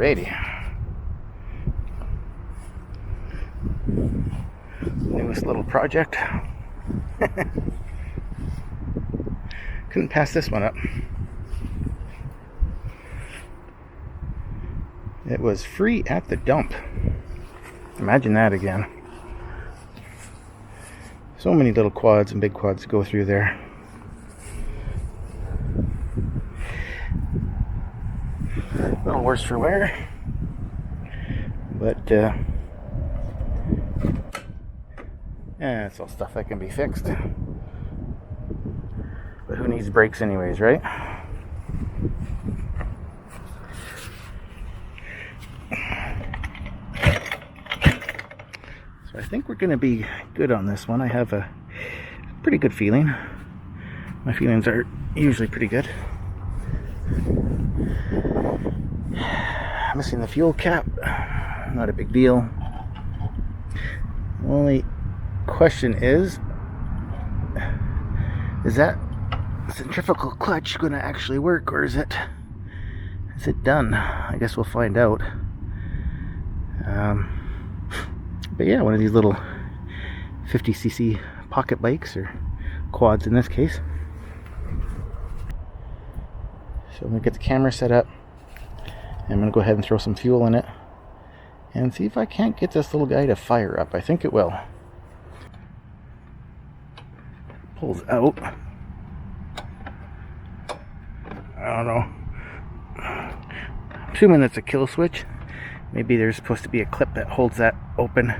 Alrighty. Newest little project. Couldn't pass this one up. It was free at the dump. Imagine that again. So many little quads and big quads go through there. A little worse for wear, but yeah, it's all stuff that can be fixed. But who needs brakes anyways, right? So I think we're going to be good on this one. I have a pretty good feeling. My feelings are usually pretty good. Missing the fuel cap, not a big deal. The only question is that centrifugal clutch going to actually work, or is it done? I guess we'll find out. But yeah, one of these little 50cc pocket bikes, or quads in this case. So I'm going to get the camera set up. I'm going to go ahead and throw some fuel in it and see if I can't get this little guy to fire up. I think it will. Pulls out. I don't know. 2 minutes of kill switch. Maybe there's supposed to be a clip that holds that open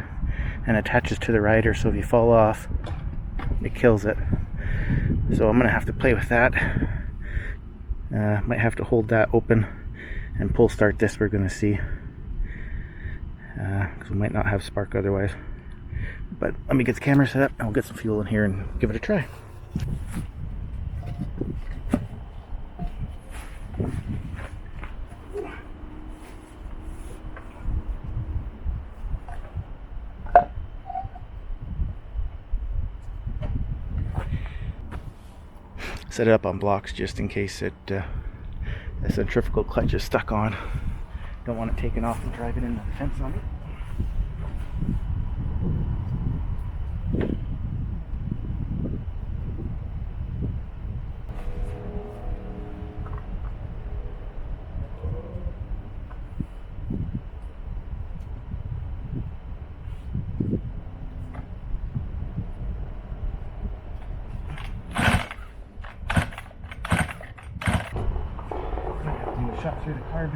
and attaches to the rider, so if you fall off, it kills it. So I'm going to have to play with that. Might have to hold that open and pull start this, we're going to see. Because we might not have spark otherwise. But let me get the camera set up and we'll get some fuel in here and give it a try. Set it up on blocks just in case the centrifugal clutch is stuck on. Don't want it taken off and driving into the fence on it. Shot through the carb.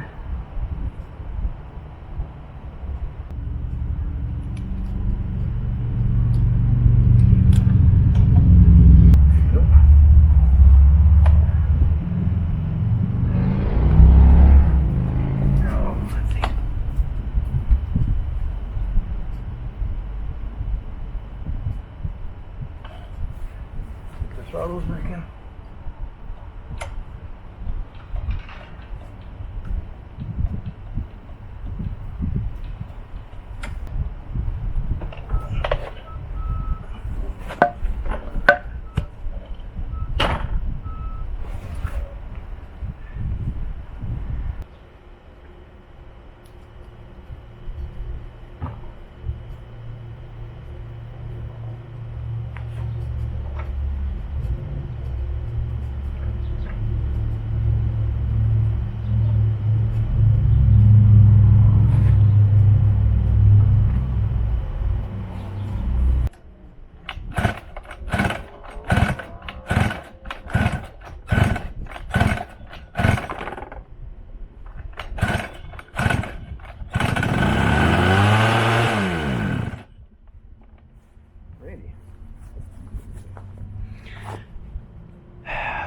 The throttle's working.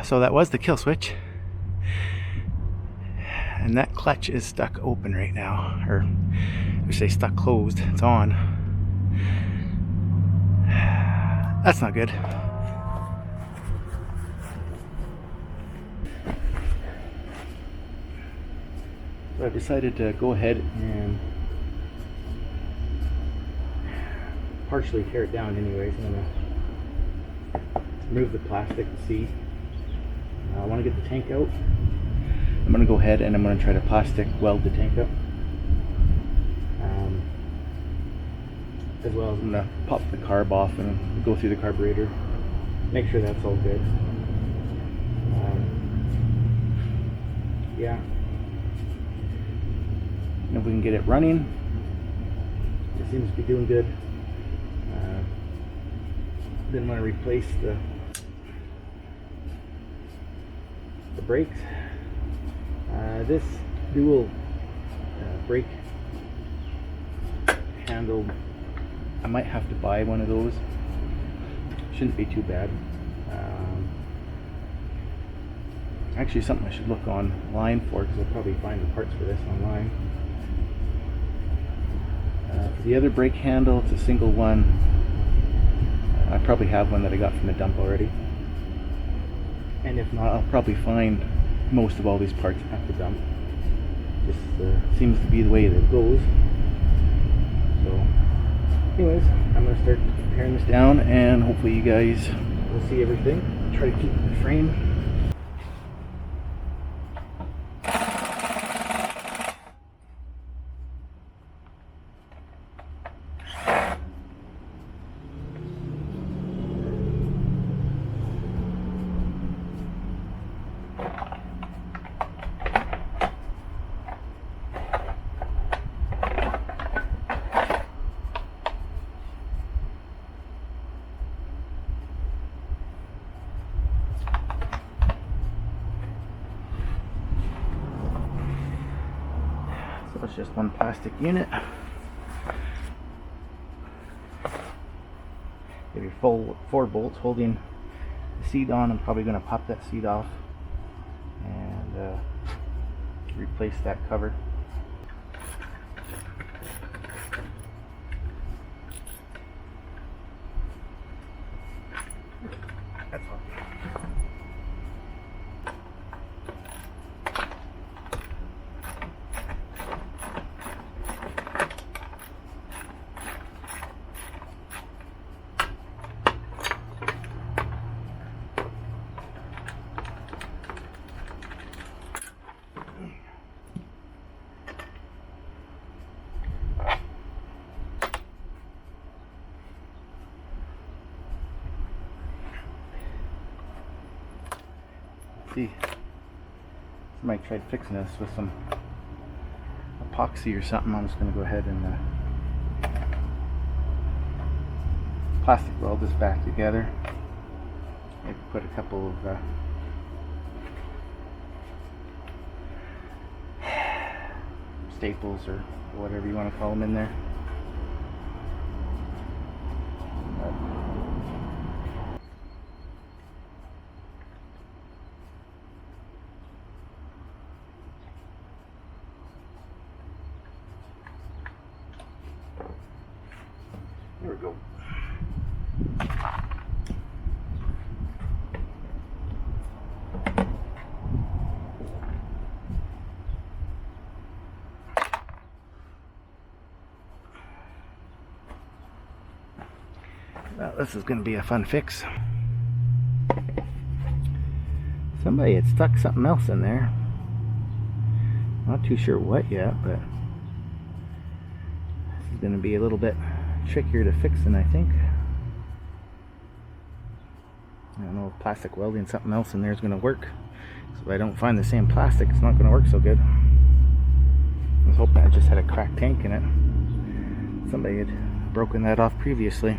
So that was the kill switch, and that clutch is stuck open right now, or I should say stuck closed. It's on. That's not good. So I've decided to go ahead and partially tear it down anyways. I'm going to remove the plastic seat. I want to get the tank out. I'm going to go ahead and I'm going to try to plastic weld the tank up. as well as I'm gonna pop the carb off and go through the carburetor, make sure that's all good. Yeah, and if we can get it running, it seems to be doing good. Then I'm going to replace the brakes. This dual brake handle, I might have to buy one of those. Shouldn't be too bad. Actually, something I should look online for, because I'll probably find the parts for this online. For the other brake handle, it's a single one. I probably have one that I got from the dump already. And if not, I'll probably find most of all these parts at the dump. This seems to be the way that it goes. So, anyways, I'm going to start tearing this down, and hopefully you guys will see everything. Try to keep the frame. So it's just one plastic unit. You have your full 4 bolts holding the seat on. I'm probably going to pop that seat off and replace that cover. That's all. See, somebody tried fixing this with some epoxy or something. I'm just going to go ahead and plastic weld this back together. Maybe put a couple of staples or whatever you want to call them in there. There we go. Well, this is going to be a fun fix. Somebody had stuck something else in there. Not too sure what yet, but this is going to be a little bit trickier to fix than I think. I don't know if plastic welding something else in there is going to work. So if I don't find the same plastic, it's not going to work so good. I was hoping I just had a cracked tank in it. Somebody had broken that off previously.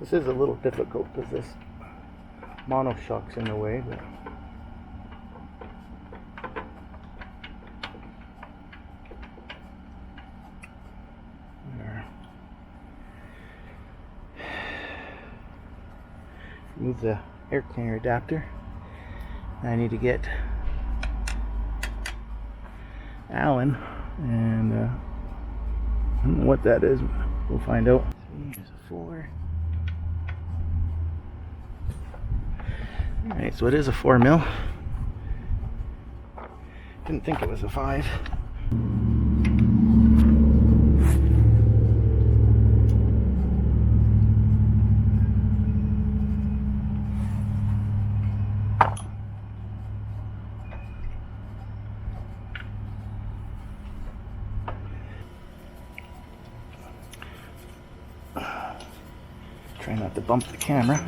This is a little difficult because this monoshock's in the way, but remove the air cleaner adapter. I need to get Allen, and I don't know what that is. We'll find out. Here's a 4. Alright, so it is a 4 mil. Didn't think it was a 5. Try not to bump the camera.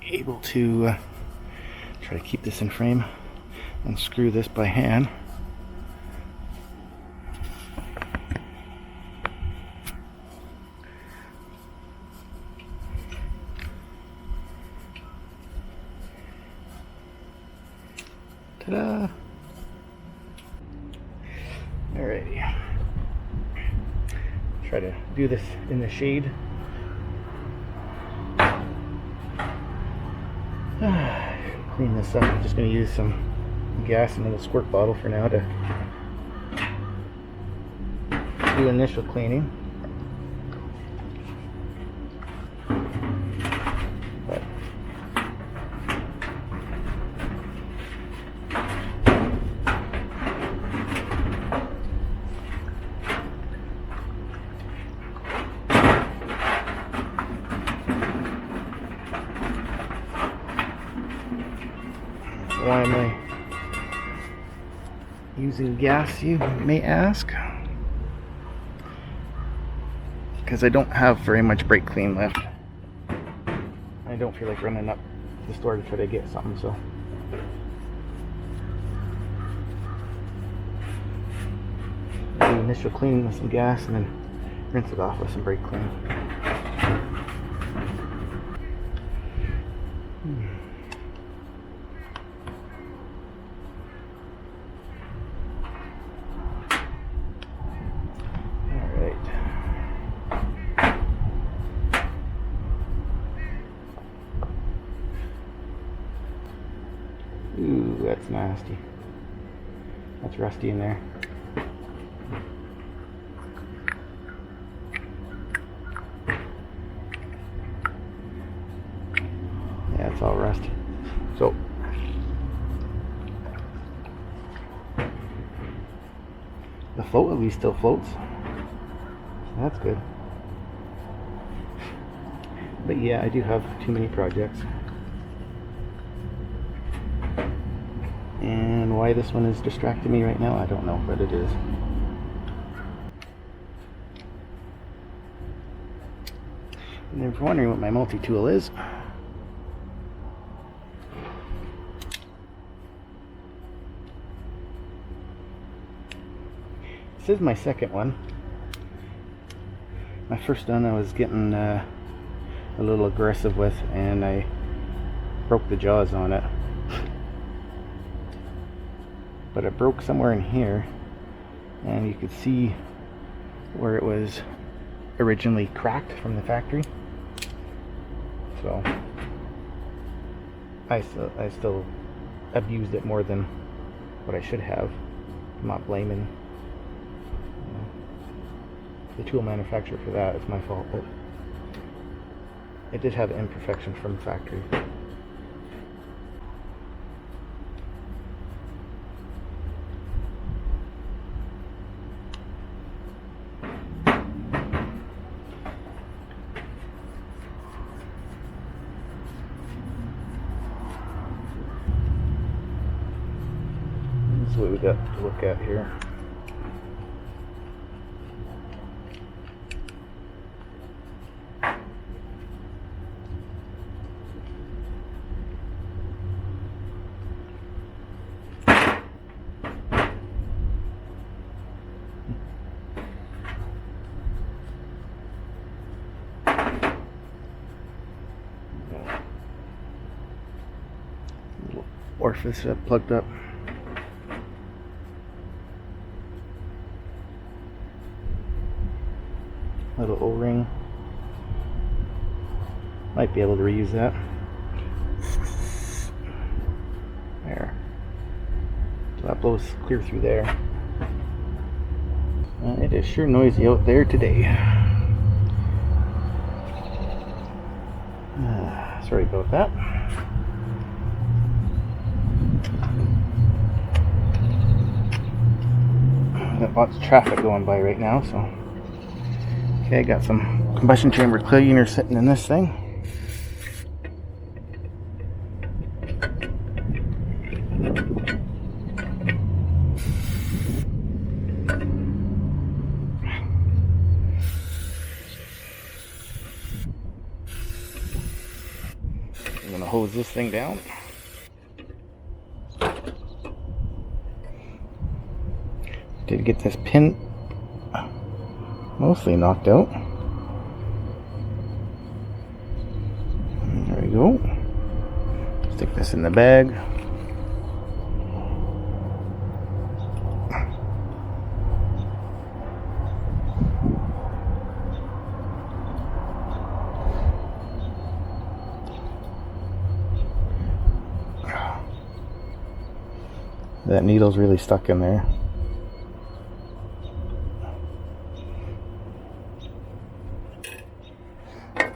Able to try to keep this in frame and screw this by hand. Ta-da! Alrighty. Try to do this in the shade. Clean this up. I'm just going to use some gas in a little squirt bottle for now to do initial cleaning. But why am I using gas, you may ask? Because I don't have very much brake clean left. I don't feel like running up to the store to try to get something, so do initial cleaning with some gas and then rinse it off with some brake clean. Ooh, that's nasty. That's rusty in there. Yeah, it's all rusty. So, the float at least still floats. That's good. But yeah, I do have too many projects. And why this one is distracting me right now, I don't know, but it is. And if you're wondering what my multi-tool is, this is my second one. My first one I was getting a little aggressive with, and I broke the jaws on it. But it broke somewhere in here, and you could see where it was originally cracked from the factory. So I still abused it more than what I should have. I'm not blaming the tool manufacturer for that. It's my fault, but it did have imperfection from the factory. What we got to look at here. Orifice plugged up. Little O-ring. Might be able to reuse that. There. So that blows clear through there. It is sure noisy out there today. Sorry about that. Got lots of traffic going by right now, so okay, I got some combustion chamber cleaner sitting in this thing. I'm going to hose this thing down. Did get this pin mostly knocked out. There we go. Stick this in the bag. That needle's really stuck in there.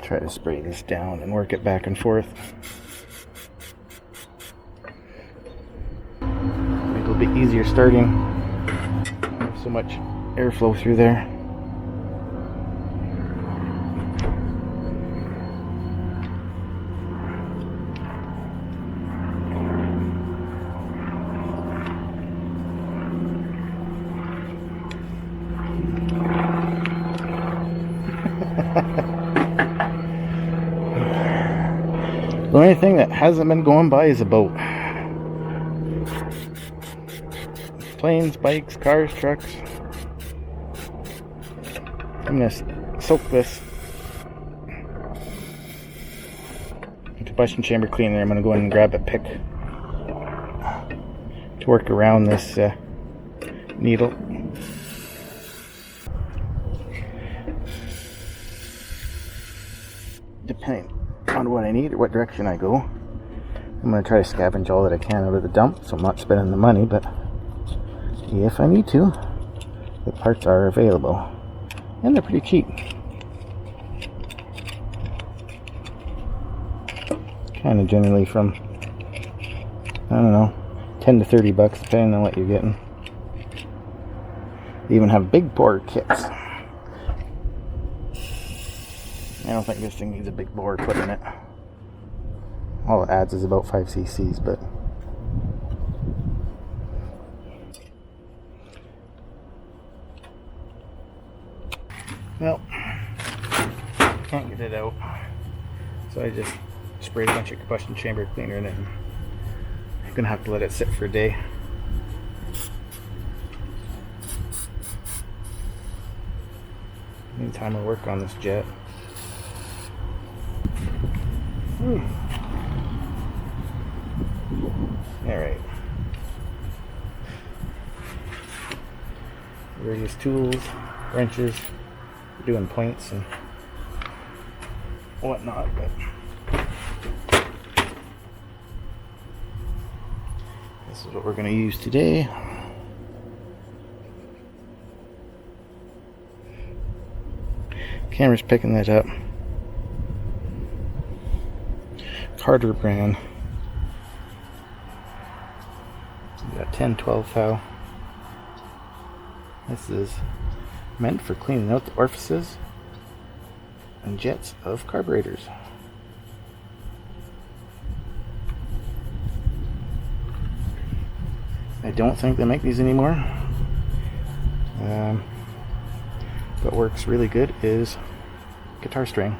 Try to spray this down and work it back and forth. Make it a little bit easier starting. Not so much airflow through there. The only thing that hasn't been going by is a boat. Planes, bikes, cars, trucks. I'm going to soak this combustion chamber cleaner. I'm going to go in and grab a pick to work around this needle. Depending on what I need or what direction I go, I'm going to try to scavenge all that I can out of the dump, so I'm not spending the money, but if I need to, the parts are available and they're pretty cheap. Kind of generally from, I don't know, 10 to 30 bucks depending on what you're getting. They even have big bore kits. I don't think this thing needs a big bore put in it. All it adds is about 5 cc's, but well, can't get it out, so I just sprayed a bunch of combustion chamber cleaner in it. I'm gonna have to let it sit for a day. Meantime, I work on this jet. Alright. Various tools, wrenches, doing points and whatnot, but this is what we're going to use today. Camera's picking that up. Carter brand. We got 10-12 thou. This is meant for cleaning out the orifices and jets of carburetors. I don't think they make these anymore. What works really good is guitar string.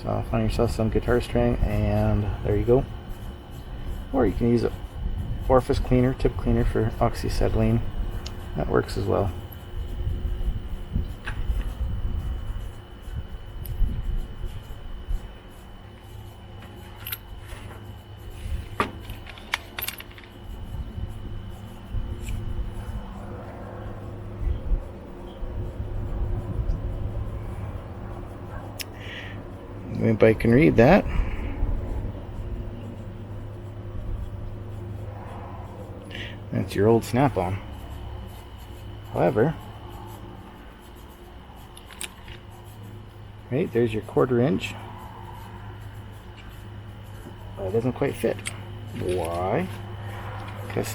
So find yourself some guitar string and there you go. Or you can use an orifice cleaner, tip cleaner for oxyacetylene. That works as well. Anybody can read that. That's your old Snap-on. However, right there's your 1/4 inch. But it doesn't quite fit. Why? Because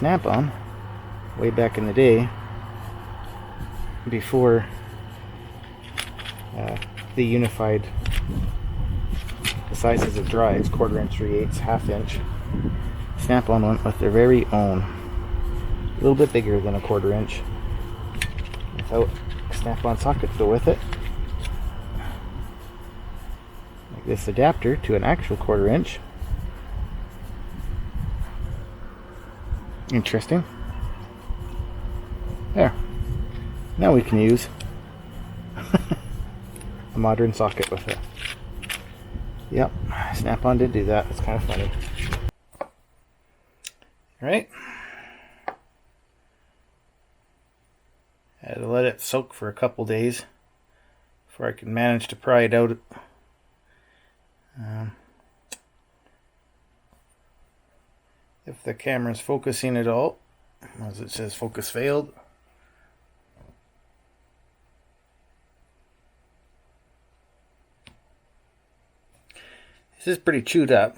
the unified, the size is a dry, it's 1/4 inch, 3/8, 1/2 inch. Snap-on one with their very own, a little bit bigger than a 1/4 inch, without snap-on socket to go with it. Like this adapter to an actual 1/4 inch. Interesting. There. Now we can use a modern socket with it. Yep, Snap-on did do that. It's kind of funny. Alright. Had to let it soak for a couple days before I could manage to pry it out. If the camera's focusing at all, as it says focus failed. This is pretty chewed up.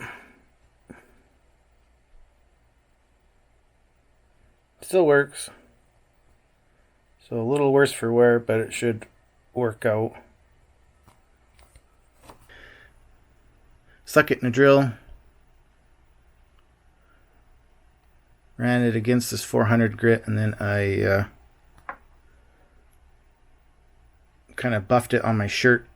Still works. So a little worse for wear, but it should work out. Stuck it in a drill. Ran it against this 400 grit, and then I kind of buffed it on my shirt.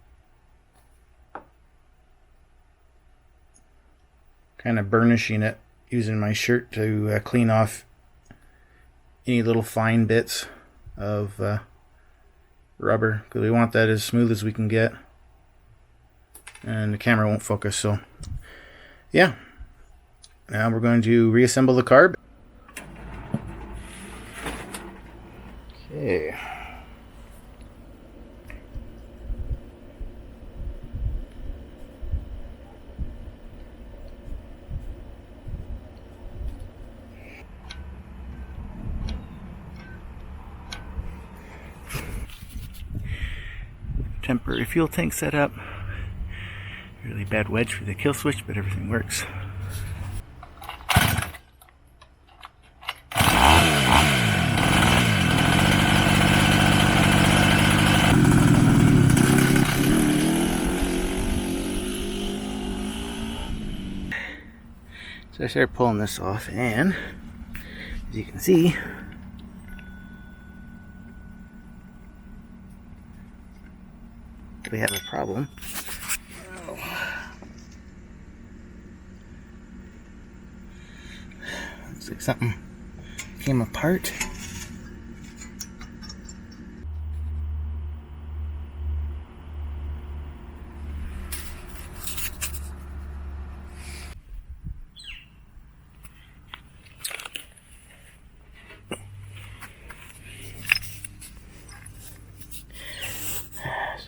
Kind of burnishing it, using my shirt to clean off any little fine bits of rubber, because we want that as smooth as we can get, and the camera won't focus. So yeah, now we're going to reassemble the carb. Okay. Temporary fuel tank set up. Really bad wedge for the kill switch, but everything works. So I started pulling this off, and as you can see, we have a problem. Looks like something came apart.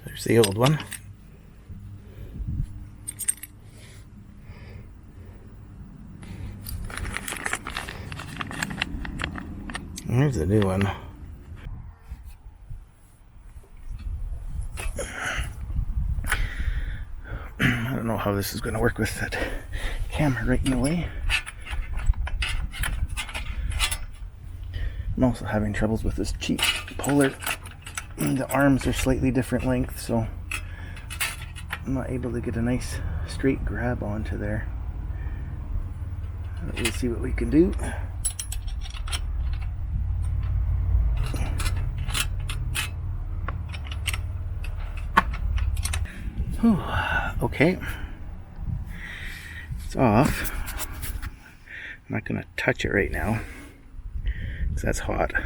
There's the old one. And here's the new one. I don't know how this is going to work with that camera right in the way. I'm also having troubles with this cheap Polar. The arms are slightly different length, so I'm not able to get a nice straight grab onto there. We'll see what we can do. Whew. Okay, it's off. I'm not going to touch it right now because that's hot. I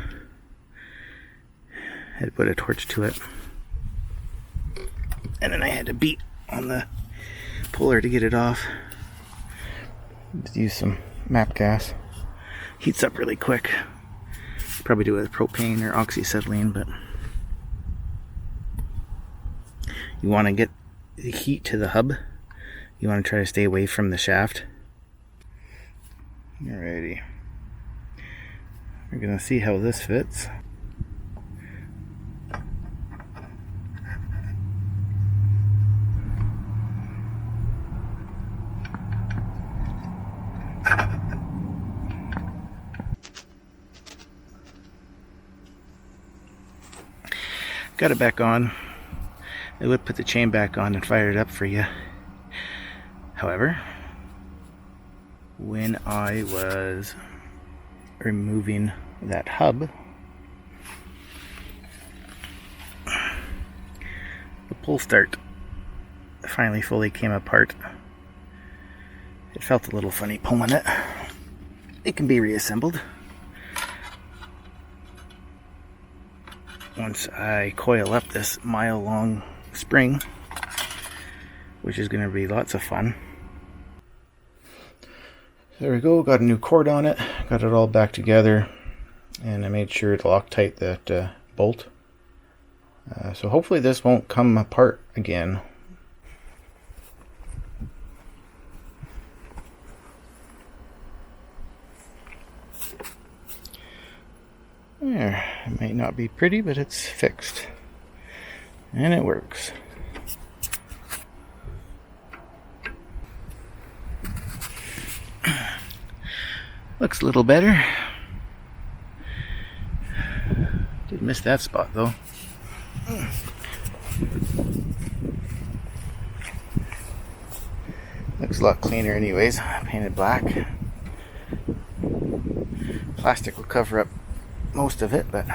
had to put a torch to it, and then I had to beat on the puller to get it off. Just use some MAP gas. Heats up really quick. Probably do it with propane or oxyacetylene, but you want to get the heat to the hub. You want to try to stay away from the shaft. Alrighty. We're going to see how this fits. Got it back on. It would put the chain back on and fire it up for you. However, when I was removing that hub, the pull start finally fully came apart. It felt a little funny pulling it. It can be reassembled once I coil up this mile-long spring, which is going to be lots of fun. There we go, got a new cord on it, got it all back together, and I made sure to Loctite that bolt. So hopefully this won't come apart again. There, it may not be pretty, but it's fixed. And it works. Looks a little better. Did miss that spot though. Looks a lot cleaner anyways, painted black. Plastic will cover up most of it, but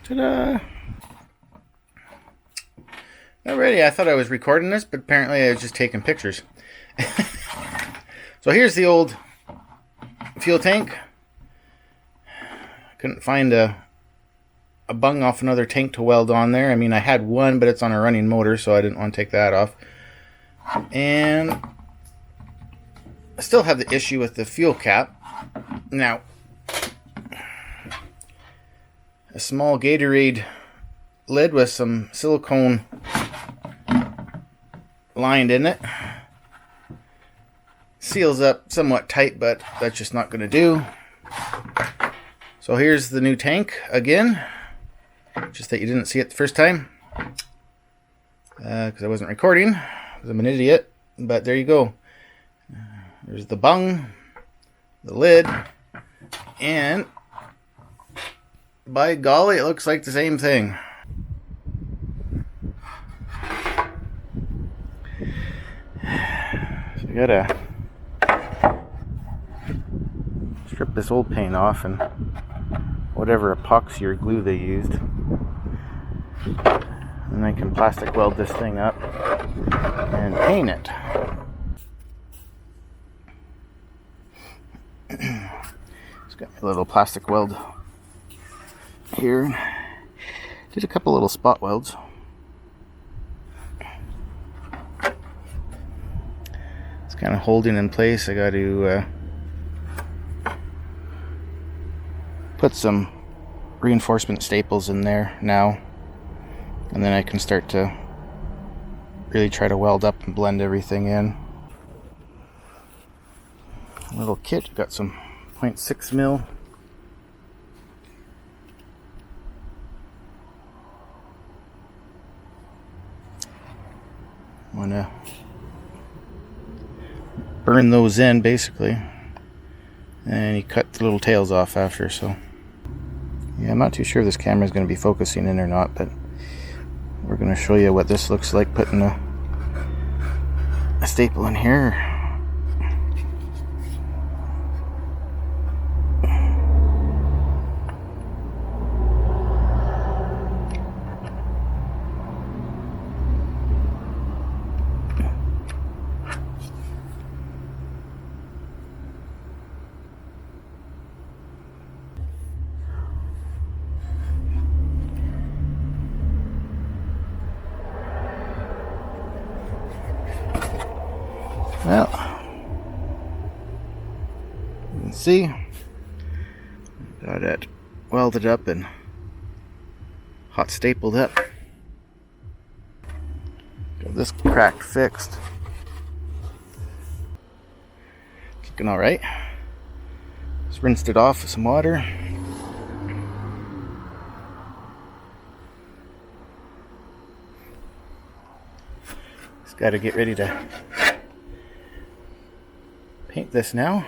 ta-da! Alrighty, I thought I was recording this, but apparently I was just taking pictures. So here's the old fuel tank. Couldn't find a bung off another tank to weld on there. I mean, I had one, but it's on a running motor, so I didn't want to take that off. And I still have the issue with the fuel cap. Now, a small Gatorade lid with some silicone lined in it seals up somewhat tight, but that's just not going to do. So here's the new tank again, just that you didn't see it the first time because I wasn't recording because I'm an idiot. But there you go. There's the bung, the lid, and by golly, it looks like the same thing. So you gotta strip this old paint off and whatever epoxy or glue they used, and I can plastic weld this thing up and paint it. It's got my little plastic weld here. Did a couple little spot welds. It's kind of holding in place. I got to put some reinforcement staples in there now, and then I can start to really try to weld up and blend everything in. A little kit, got some 0.6 mil. I'm gonna burn those in basically, and you cut the little tails off after. So yeah, I'm not too sure if this camera is going to be focusing in or not, but we're going to show you what this looks like putting a staple in here. Well, you can see, got it welded up and hot stapled up. Got this crack fixed. Looking alright. Just rinsed it off with some water. Just got to get ready to paint this now.